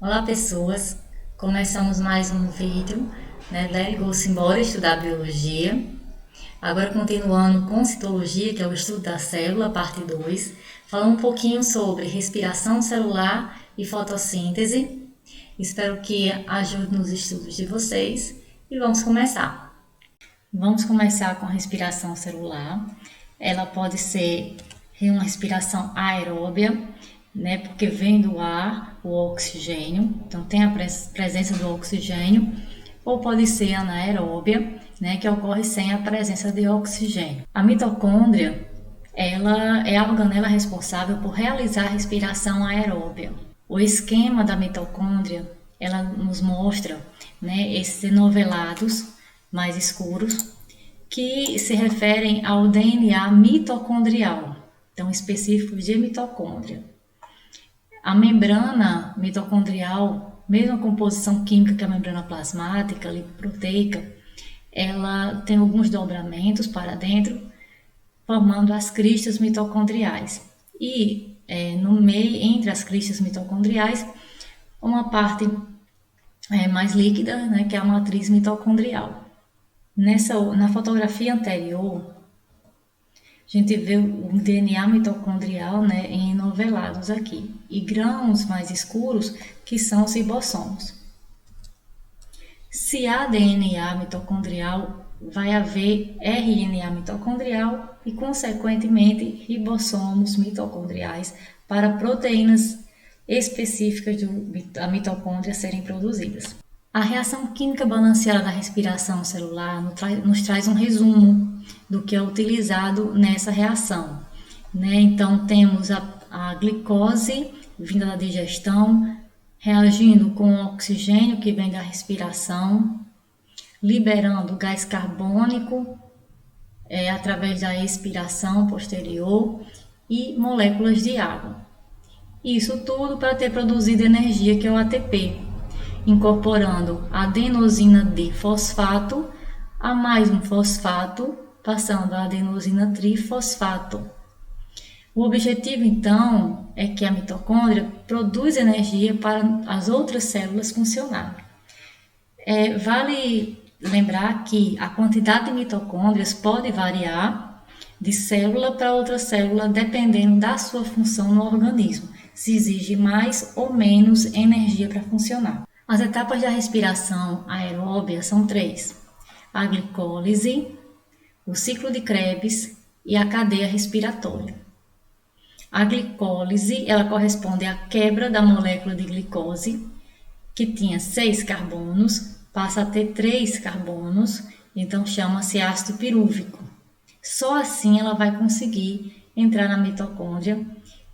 Olá pessoas, começamos mais um vídeo da Go Simbora Estudar Biologia. Agora continuando com citologia, que é o estudo da célula, parte 2, falando um pouquinho sobre respiração celular e fotossíntese. Espero que ajude nos estudos de vocês e vamos começar. Vamos começar com a respiração celular. Ela pode ser uma respiração aeróbia, porque vem do ar o oxigênio, então tem a presença do oxigênio, ou pode ser anaeróbia, que ocorre sem a presença de oxigênio. A mitocôndria, ela é a organela responsável por realizar a respiração aeróbia. O esquema da mitocôndria, ela nos mostra esses enovelados mais escuros, que se referem ao DNA mitocondrial, então específicos de mitocôndria. A membrana mitocondrial, mesma composição química que a membrana plasmática, lipoproteica, ela tem alguns dobramentos para dentro, formando as cristas mitocondriais. E no meio, entre as cristas mitocondriais, uma parte mais líquida, que é a matriz mitocondrial. Na fotografia anterior, a gente vê o DNA mitocondrial em enovelados aqui, e grãos mais escuros que são os ribossomos. Se há DNA mitocondrial, vai haver RNA mitocondrial e, consequentemente, ribossomos mitocondriais para proteínas específicas da mitocôndria serem produzidas. A reação química balanceada da respiração celular nos traz um resumo do que é utilizado nessa reação. Então, temos a glicose vinda da digestão, reagindo com o oxigênio que vem da respiração, liberando gás carbônico através da expiração posterior e moléculas de água. Isso tudo para ter produzido energia, que é o ATP, incorporando adenosina difosfato a mais um fosfato, passando a adenosina trifosfato. O objetivo, então, é que a mitocôndria produza energia para as outras células funcionarem. Vale lembrar que a quantidade de mitocôndrias pode variar de célula para outra célula, dependendo da sua função no organismo, se exige mais ou menos energia para funcionar. As etapas da respiração aeróbia são 3: a glicólise, o ciclo de Krebs e a cadeia respiratória. A glicólise, ela corresponde à quebra da molécula de glicose, que tinha 6 carbonos, passa a ter 3 carbonos, então chama-se ácido pirúvico. Só assim ela vai conseguir entrar na mitocôndria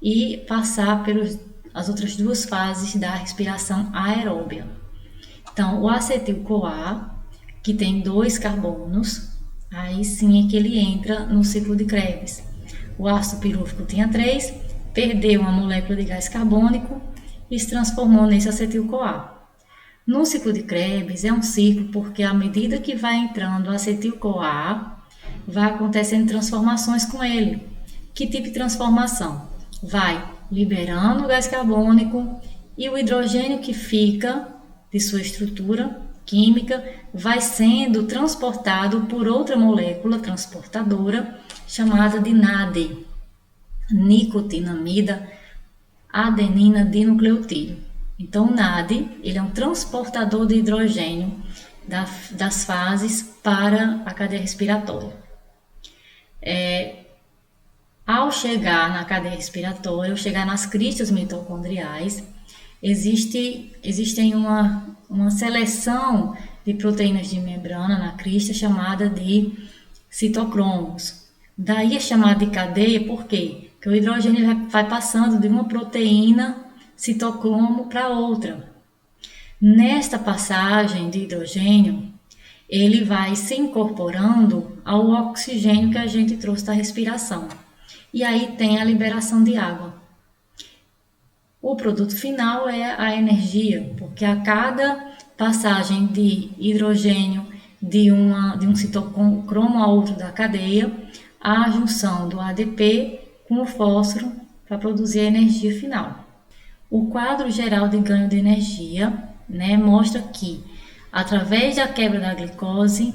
e passar pelas outras duas fases da respiração aeróbia. Então, o acetil-CoA, que tem 2 carbonos, aí sim é que ele entra no ciclo de Krebs. O ácido pirúvico tinha 3, perdeu uma molécula de gás carbônico e se transformou nesse acetil-CoA. No ciclo de Krebs é um ciclo porque à medida que vai entrando o acetil-CoA, vai acontecendo transformações com ele. Que tipo de transformação? Vai liberando o gás carbônico e o hidrogênio que fica de sua estrutura química vai sendo transportado por outra molécula transportadora chamada de NAD, nicotinamida adenina dinucleotídeo. Então, o NAD ele é um transportador de hidrogênio das fases para a cadeia respiratória. Ao chegar na cadeia respiratória, ao chegar nas cristas mitocondriais, existem uma seleção de proteínas de membrana na crista chamada de citocromos. Daí é chamado de cadeia, por quê? Porque o hidrogênio vai passando de uma proteína citocromo para outra. Nesta passagem de hidrogênio, ele vai se incorporando ao oxigênio que a gente trouxe da respiração. E aí tem a liberação de água. O produto final é a energia, porque a cada passagem de hidrogênio de um citocromo a outro da cadeia, há a junção do ADP com o fósforo para produzir a energia final. O quadro geral de ganho de energia, né, mostra que, através da quebra da glicose,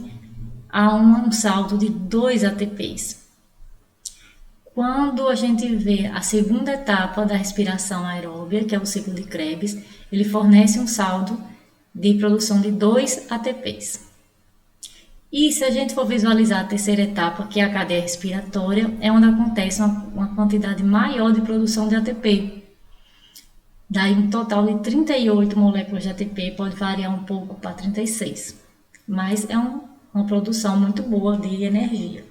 há um saldo de 2 ATPs. Quando a gente vê a segunda etapa da respiração aeróbia, que é o ciclo de Krebs, ele fornece um saldo de produção de 2 ATPs. E se a gente for visualizar a terceira etapa, que é a cadeia respiratória, é onde acontece uma quantidade maior de produção de ATP. Daí um total de 38 moléculas de ATP, pode variar um pouco para 36, mas é uma produção muito boa de energia.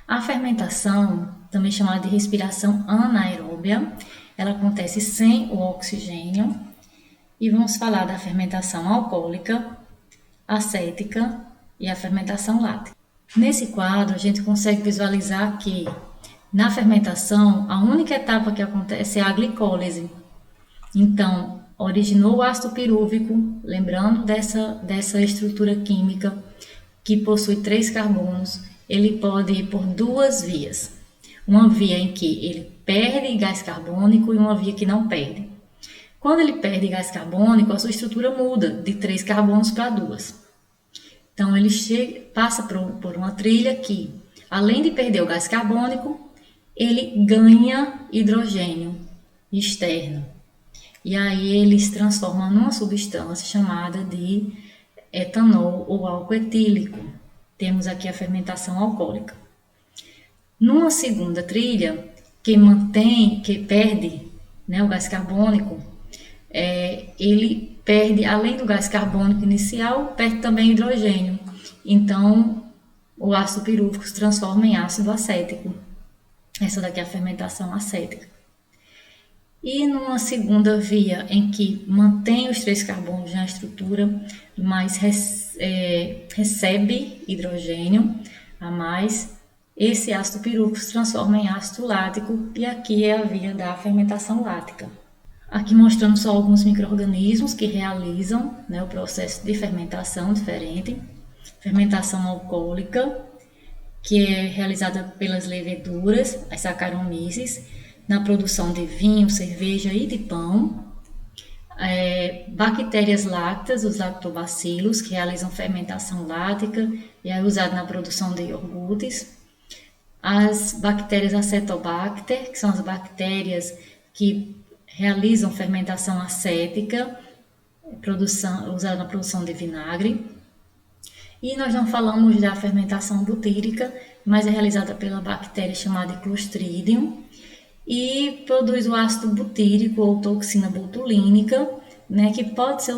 A fermentação, também chamada de respiração anaeróbia, ela acontece sem o oxigênio. E vamos falar da fermentação alcoólica, acética e a fermentação lática. Nesse quadro, a gente consegue visualizar que, na fermentação, a única etapa que acontece é a glicólise. Então, originou o ácido pirúvico, lembrando dessa estrutura química que possui 3 carbonos. Ele pode ir por 2 vias. Uma via em que ele perde gás carbônico e uma via que não perde. Quando ele perde gás carbônico, a sua estrutura muda de 3 carbonos para 2. Então, ele passa por uma trilha que, além de perder o gás carbônico, ele ganha hidrogênio externo. E aí ele se transforma numa substância chamada de etanol ou álcool etílico. Temos aqui a fermentação alcoólica. Numa segunda trilha, que perde, né, o gás carbônico, ele perde, além do gás carbônico inicial, perde também hidrogênio. Então, o ácido pirúvico se transforma em ácido acético. Essa daqui é a fermentação acética. E numa segunda via, em que mantém os 3 carbonos na estrutura, mas recebe hidrogênio a mais, esse ácido pirúvico se transforma em ácido lático, e aqui é a via da fermentação lática. Aqui mostramos só alguns micro-organismos que realizam, né, o processo de fermentação diferente. Fermentação alcoólica, que é realizada pelas leveduras, as Saccharomyces, na produção de vinho, cerveja e de pão. Bactérias lácteas, os lactobacilos, que realizam fermentação lática e é usado na produção de iogurtes. As bactérias Acetobacter, que são as bactérias que realizam fermentação acética, usada na produção de vinagre. E nós não falamos da fermentação butírica, mas é realizada pela bactéria chamada Clostridium e produz o ácido butírico ou toxina botulínica, né, que pode ser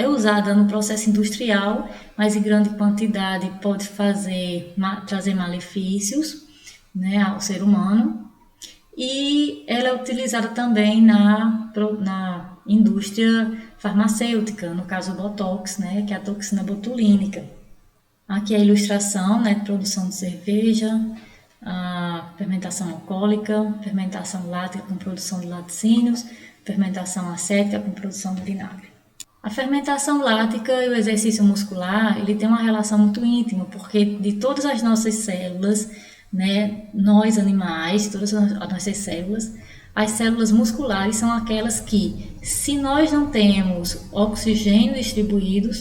usada no processo industrial, mas em grande quantidade pode trazer malefícios, né, ao ser humano. E ela é utilizada também na indústria farmacêutica, no caso o Botox, né, que é a toxina botulínica. Aqui é a ilustração, né, de produção de cerveja, a fermentação alcoólica, fermentação lática com produção de laticínios, fermentação acética com produção de vinagre. A fermentação lática e o exercício muscular, ele tem uma relação muito íntima, porque de todas as nossas células, né, nós animais, todas as nossas células, as células musculares são aquelas que, se nós não temos oxigênio distribuído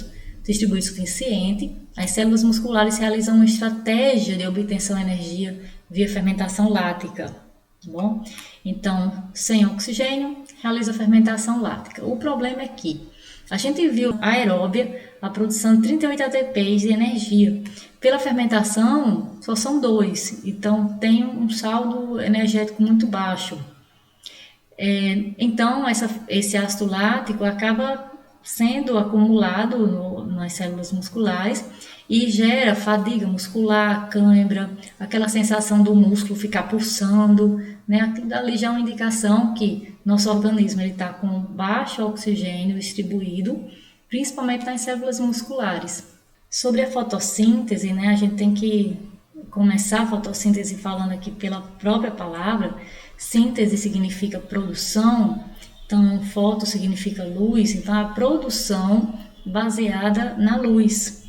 suficiente, as células musculares realizam uma estratégia de obtenção de energia via fermentação lática, tá bom? Então, sem oxigênio, realiza a fermentação lática. O problema é que a gente viu aeróbia, a produção de 38 ATPs de energia. Pela fermentação, só são 2, então tem um saldo energético muito baixo. Então, esse ácido lático acaba sendo acumulado nas células musculares e gera fadiga muscular, cãibra, aquela sensação do músculo ficar pulsando, né? Aquilo dali já é uma indicação que nosso organismo está com baixo oxigênio distribuído, principalmente nas células musculares. Sobre a fotossíntese, né? A gente tem que começar a fotossíntese falando aqui pela própria palavra. Síntese significa produção, então foto significa luz, então a produção baseada na luz.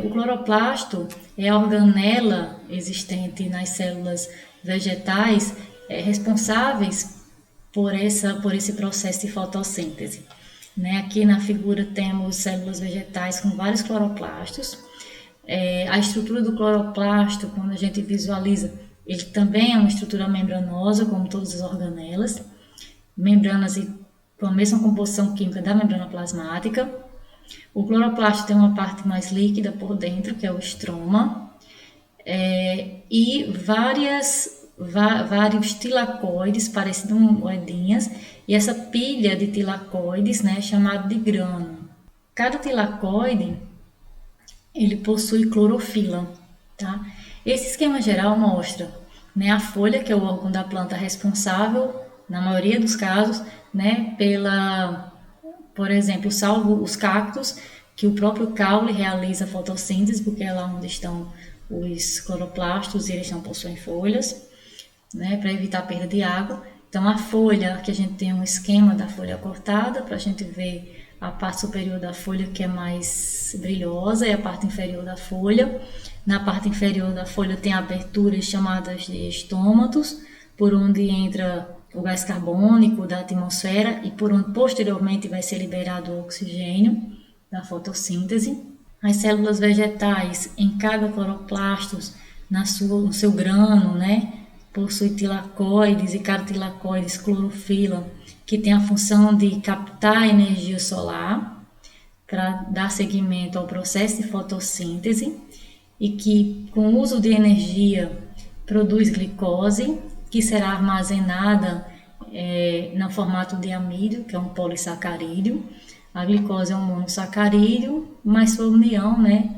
O cloroplasto é a organela existente nas células vegetais responsáveis por esse processo de fotossíntese. Né? Aqui na figura temos células vegetais com vários cloroplastos. A estrutura do cloroplasto, quando a gente visualiza, ele também é uma estrutura membranosa, como todas as organelas, membranas com a mesma composição química da membrana plasmática. O cloroplasto tem uma parte mais líquida por dentro, que é o estroma, e vários tilacoides, parecendo moedinhas, e essa pilha de tilacoides, né, é chamada de grano. Cada tilacoide, ele possui clorofila, tá? Esse esquema geral mostra, né, a folha, que é o órgão da planta responsável, na maioria dos casos, né, por exemplo, salvo os cactos, que o próprio caule realiza a fotossíntese, porque é lá onde estão os cloroplastos e eles não possuem folhas, né, para evitar a perda de água. Então, a folha, aqui a gente tem um esquema da folha cortada, para a gente ver a parte superior da folha, que é mais brilhosa, e a parte inferior da folha. Na parte inferior da folha tem aberturas chamadas de estômatos, por onde entra o gás carbônico da atmosfera e por onde posteriormente vai ser liberado o oxigênio da fotossíntese. As células vegetais, em cada cloroplasto, no seu grano, né, possui tilacoides, e cada tilacoides clorofila, que tem a função de captar a energia solar para dar seguimento ao processo de fotossíntese e que, com o uso de energia, produz glicose, que será armazenada no formato de amídio, que é um polissacarídeo. A glicose é um monossacarídeo, mas sua união, né,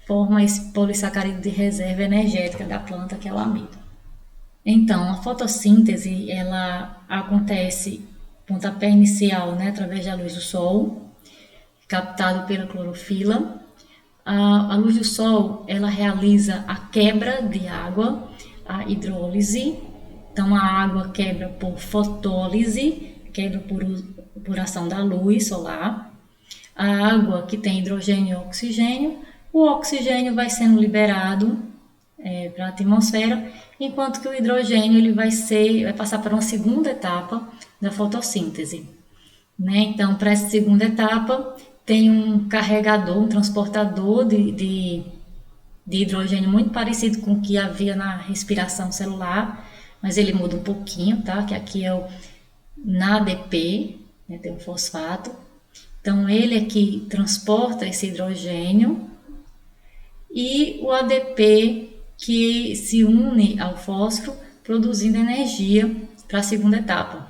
forma esse polissacarídeo de reserva energética da planta, que é o amido. Então, a fotossíntese, ela acontece, pontapé inicial, né, através da luz do sol, captado pela clorofila. A luz do sol, ela realiza a quebra de água, a hidrólise. Então, a água quebra por fotólise, quebra por ação da luz solar. A água que tem hidrogênio e oxigênio, o oxigênio vai sendo liberado para a atmosfera, enquanto que o hidrogênio ele vai passar para uma segunda etapa da fotossíntese. Né? Então, para essa segunda etapa, tem um carregador, um transportador de hidrogênio muito parecido com o que havia na respiração celular, mas ele muda um pouquinho, tá? Que aqui é o NADP, né? Tem um fosfato. Então, ele é que transporta esse hidrogênio, e o ADP que se une ao fósforo, produzindo energia para a segunda etapa.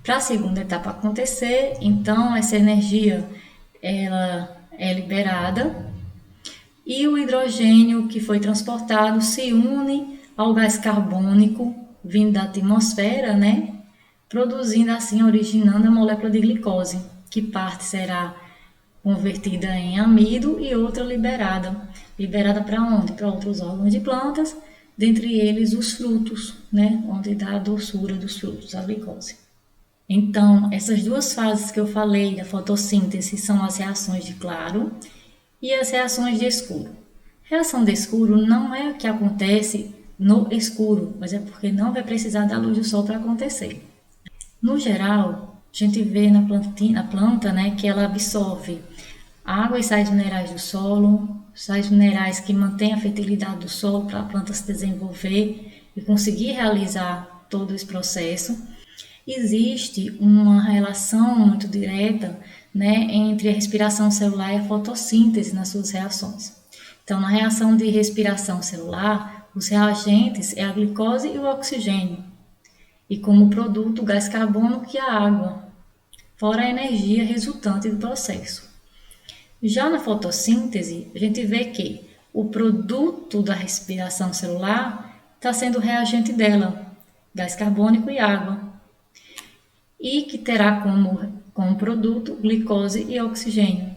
Para a segunda etapa acontecer, então essa energia ela é liberada e o hidrogênio que foi transportado se une ao gás carbônico vindo da atmosfera, né? Produzindo assim, originando a molécula de glicose, que parte será convertida em amido e outra liberada. Liberada para onde? Para outros órgãos de plantas, dentre eles os frutos, né? Onde dá a doçura dos frutos, a glicose. Então, essas duas fases que eu falei da fotossíntese são as reações de claro e as reações de escuro. Reação de escuro não é o que acontece no escuro, mas é porque não vai precisar da luz do sol para acontecer. No geral, a gente vê na planta, né, que ela absorve água e sais minerais do solo, sais minerais que mantêm a fertilidade do solo para a planta se desenvolver e conseguir realizar todo esse processo. Existe uma relação muito direta, né, entre a respiração celular e a fotossíntese nas suas reações. Então, na reação de respiração celular, os reagentes é a glicose e o oxigênio, e como produto o gás carbônico e a água, fora a energia resultante do processo. Já na fotossíntese, a gente vê que o produto da respiração celular está sendo o reagente dela, gás carbônico e água, e que terá como produto glicose e oxigênio,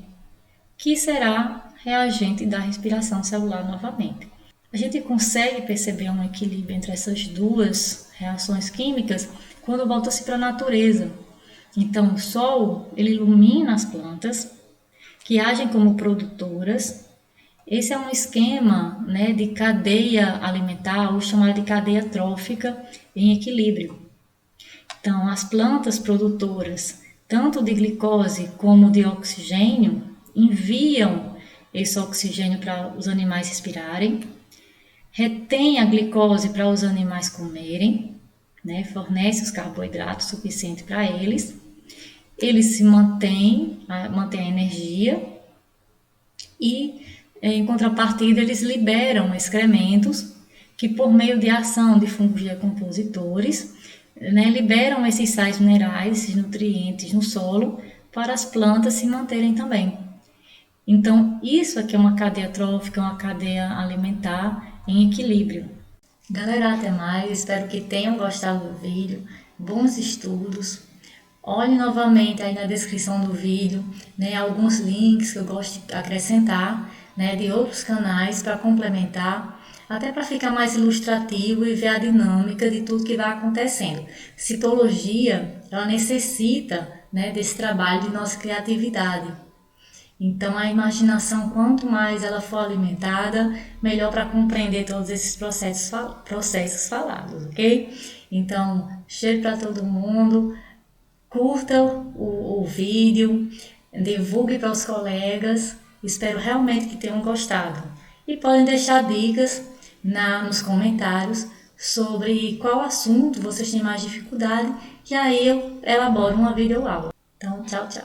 que será reagente da respiração celular novamente. A gente consegue perceber um equilíbrio entre essas duas reações químicas quando volta-se para a natureza. Então, o sol ele ilumina as plantas, que agem como produtoras. Esse é um esquema, né, de cadeia alimentar, ou chamado de cadeia trófica em equilíbrio. Então, as plantas produtoras, tanto de glicose como de oxigênio, enviam esse oxigênio para os animais respirarem, retém a glicose para os animais comerem, né? Fornece os carboidratos suficientes para eles. Eles se mantêm a energia e, em contrapartida, eles liberam excrementos que, por meio de ação de fungos decompositores, né, liberam esses sais minerais, esses nutrientes no solo para as plantas se manterem também. Então, isso aqui é uma cadeia trófica, uma cadeia alimentar em equilíbrio. Galera, até mais. Espero que tenham gostado do vídeo. Bons estudos. Olhe novamente aí na descrição do vídeo, né, alguns links que eu gosto de acrescentar, né, de outros canais para complementar, até para ficar mais ilustrativo e ver a dinâmica de tudo que vai acontecendo. Citologia, ela necessita, né, desse trabalho de nossa criatividade. Então, a imaginação, quanto mais ela for alimentada, melhor para compreender todos esses processos falados, ok? Então, cheiro para todo mundo, curta o vídeo, divulgue para os colegas, espero realmente que tenham gostado. E podem deixar dicas nos comentários sobre qual assunto vocês têm mais dificuldade, e aí eu elaboro uma videoaula. Então, tchau, tchau.